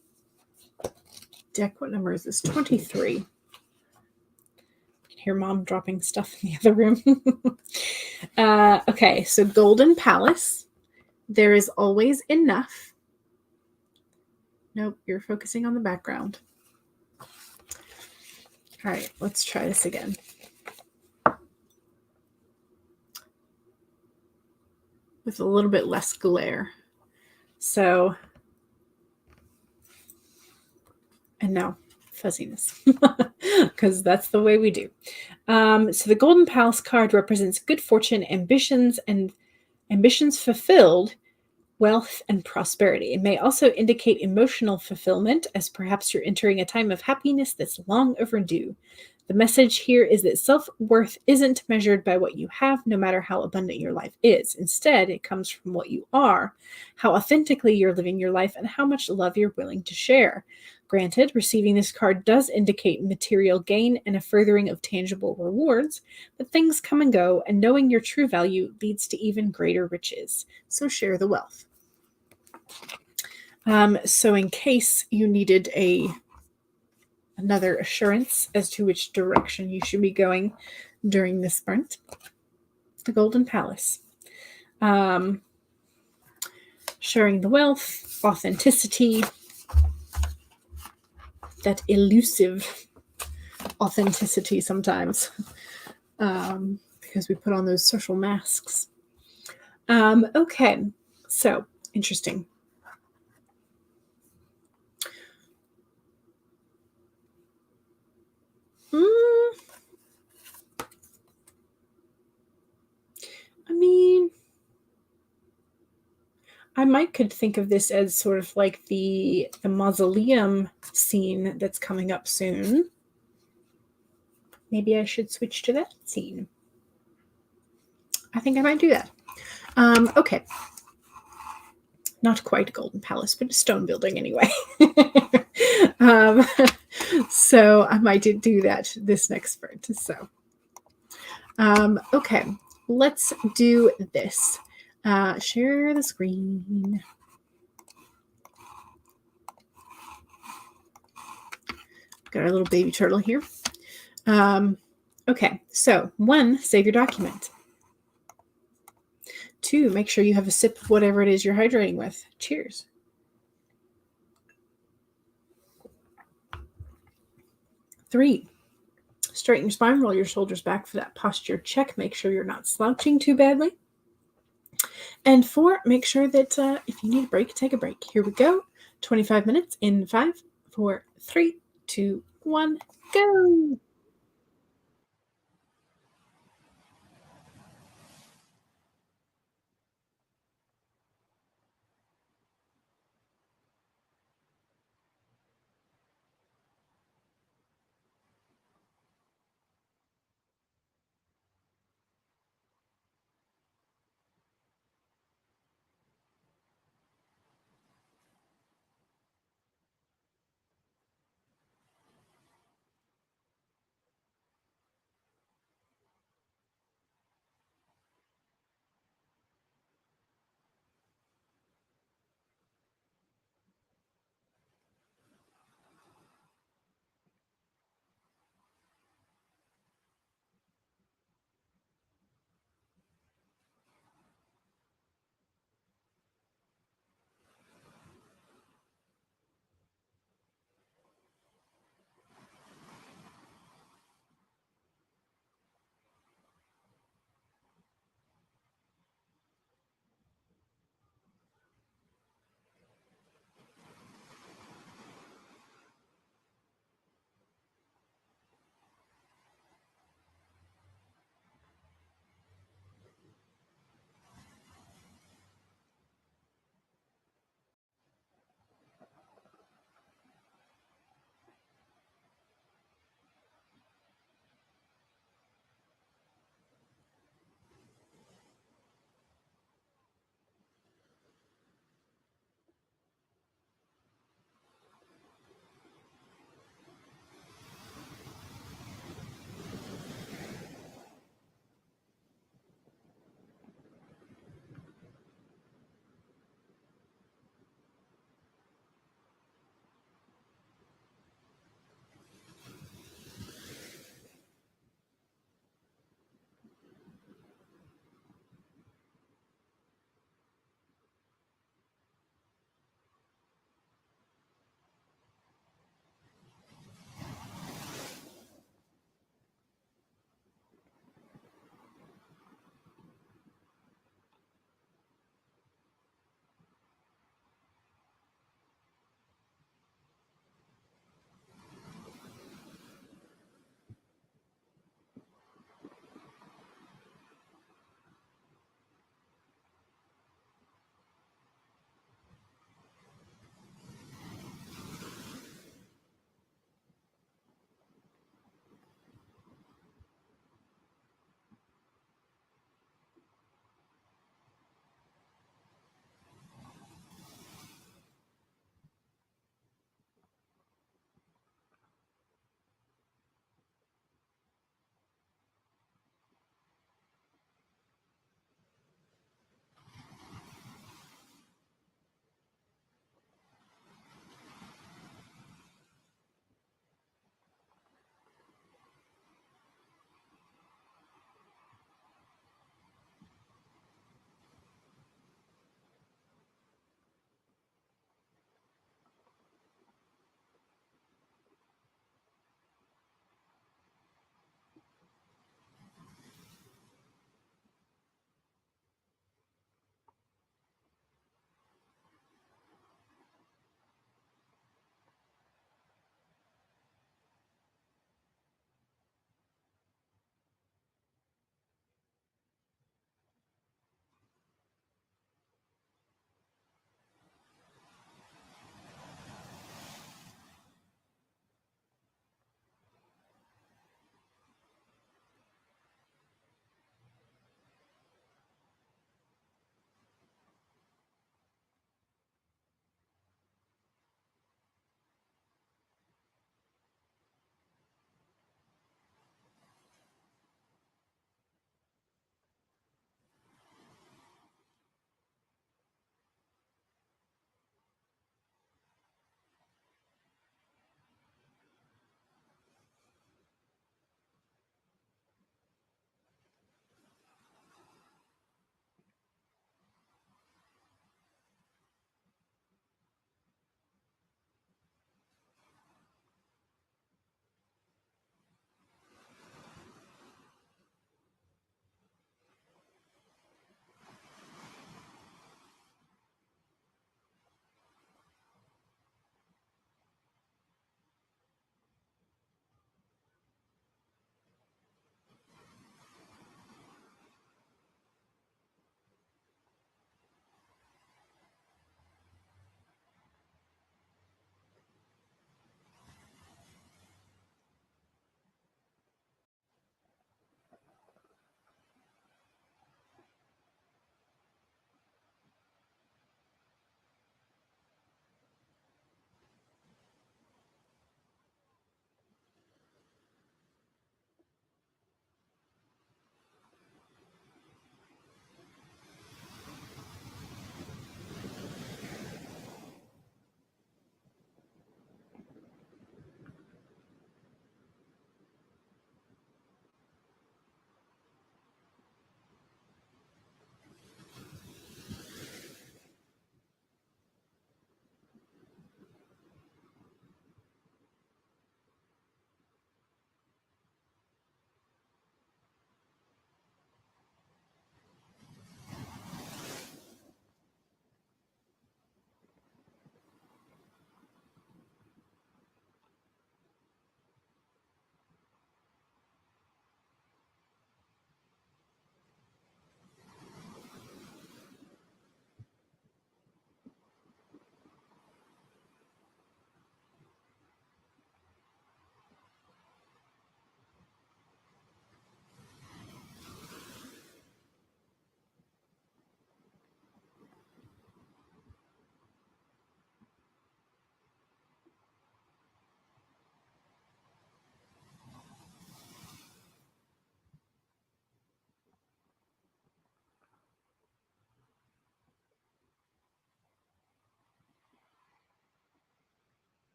deck. What number is this? 23. You can hear Mom dropping stuff in the other room. Okay, so Golden Palace. There is always enough. Nope, you're focusing on the background. All right, let's try this again. With a little bit less glare. So, and now fuzziness, because that's the way we do. So the Golden Palace card represents good fortune, ambitions fulfilled, wealth, and prosperity. It may also indicate emotional fulfillment, as perhaps you're entering a time of happiness that's long overdue. The message here is that self-worth isn't measured by what you have, no matter how abundant your life is. Instead, it comes from what you are, how authentically you're living your life, and how much love you're willing to share. Granted, receiving this card does indicate material gain and a furthering of tangible rewards, but things come and go, and knowing your true value leads to even greater riches. So share the wealth. So in case you needed another assurance as to which direction you should be going during this sprint, the Golden Palace. sharing the wealth, authenticity, that elusive authenticity sometimes, because we put on those social masks. Okay, so interesting. I mean, could think of this as sort of like the mausoleum scene that's coming up soon. Maybe I should switch to that scene. I think I might do that. Okay. Not quite Golden Palace, but a stone building anyway. So I might do that this next sprint. So, okay, let's do this. Share the screen. Got our little baby turtle here. Okay, so 1, save your document. 2, make sure you have a sip of whatever it is you're hydrating with. Cheers. 3, straighten your spine, roll your shoulders back for that posture check. Make sure you're not slouching too badly. And 4, make sure that if you need a break, take a break. Here we go. 25 minutes in 5, 4, 3, 2, 1, go.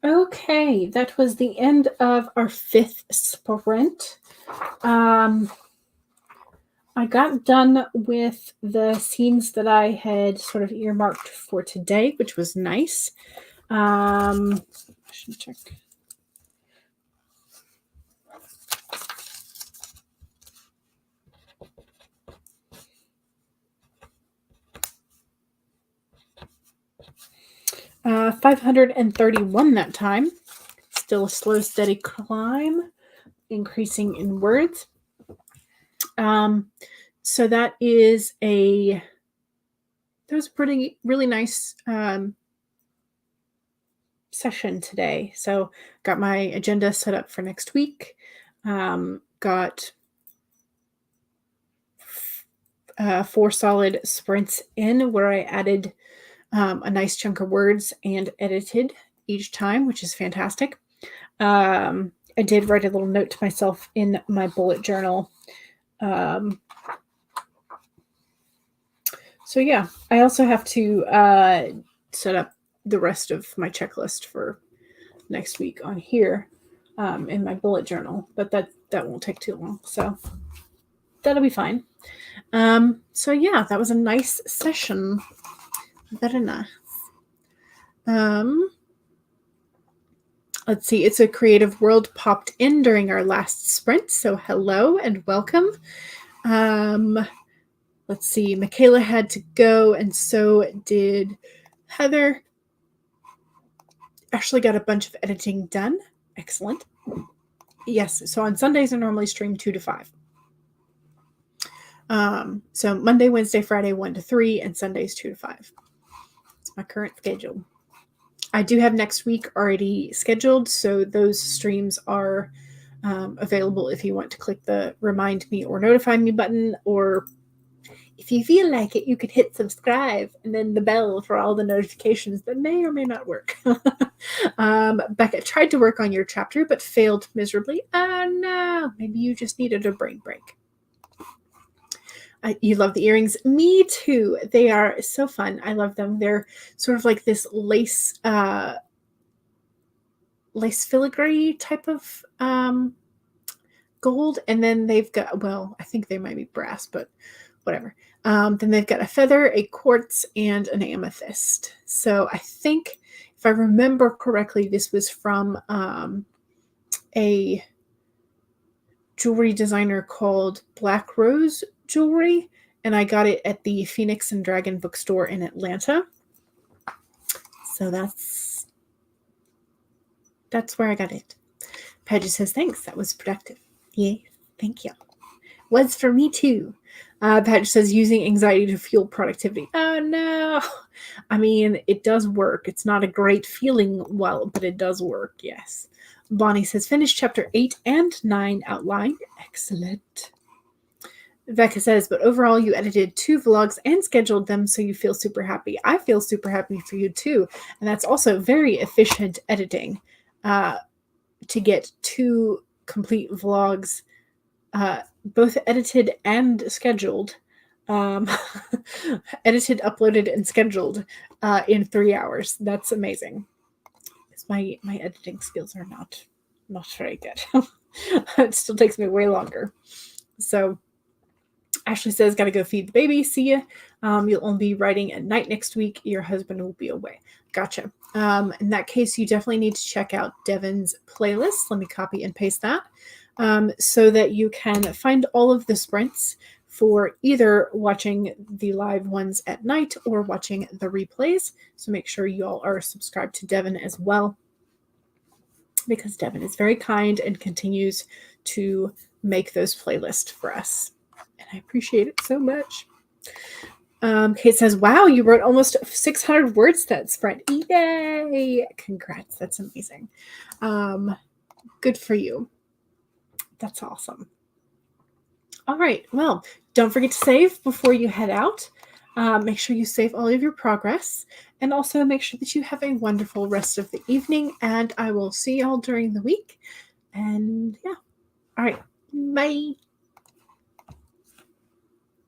Okay, that was the end of our 5th sprint. I got done with the scenes that I had sort of earmarked for today, which was nice. I should check. Uh, 531 that time. Still a slow, steady climb, increasing in words. So that was a really nice session today. So got my agenda set up for next week. Got 4 solid sprints in where I added a nice chunk of words and edited each time, which is fantastic. I did write a little note to myself in my bullet journal. So yeah, I also have to set up the rest of my checklist for next week on here in my bullet journal, but that won't take too long, so that'll be fine. So yeah, that was a nice session. Very nice. Let's see, It's a Creative World popped in during our last sprint, so hello and welcome. Let's see, Michaela had to go, and so did Heather. Ashley got a bunch of editing done. Excellent. Yes, so on Sundays I normally stream 2 to 5. So Monday, Wednesday, Friday, 1 to 3, and Sundays 2 to 5. It's my current schedule. I do have next week already scheduled, so those streams are available if you want to click the remind me or notify me button, or if you feel like it, you could hit subscribe and then the bell for all the notifications that may or may not work. Becca tried to work on your chapter, but failed miserably. Oh no, maybe you just needed a brain break. You love the earrings. Me too. They are so fun. I love them. They're sort of like this lace filigree type of gold, and then they've got, well, I think they might be brass, but whatever. Then they've got a feather, a quartz, and an amethyst. So I think, if I remember correctly, this was from a jewelry designer called Black Rose Jewelry, and I got it at the Phoenix and Dragon bookstore in Atlanta. So that's where I got it. Paige says, thanks, that was productive. Yay, thank you. Was for me too. Paige says, using anxiety to fuel productivity. Oh no. I mean, it does work. It's not a great feeling, but it does work, yes. Bonnie says, finish chapter 8 and 9 outline. Excellent. Becca says, but overall you edited 2 vlogs and scheduled them, so you feel super happy. I feel super happy for you too. And that's also very efficient editing to get 2 complete vlogs both edited and scheduled. Edited, uploaded, and scheduled in 3 hours. That's amazing. My editing skills are not very good. It still takes me way longer. So Ashley says, gotta go feed the baby. See ya. You'll only be writing at night next week. Your husband will be away. Gotcha. In that case, you definitely need to check out Devin's playlist. Let me copy and paste that so that you can find all of the sprints for either watching the live ones at night or watching the replays. So make sure you all are subscribed to Devin as well, because Devin is very kind and continues to make those playlists for us. And I appreciate it so much. Kate says, wow, you wrote almost 600 words that sprint. Yay! Congrats. That's amazing. Good for you. That's awesome. All right. Well, don't forget to save before you head out. Make sure you save all of your progress, and also make sure that you have a wonderful rest of the evening, and I will see y'all during the week. And yeah. All right. Bye.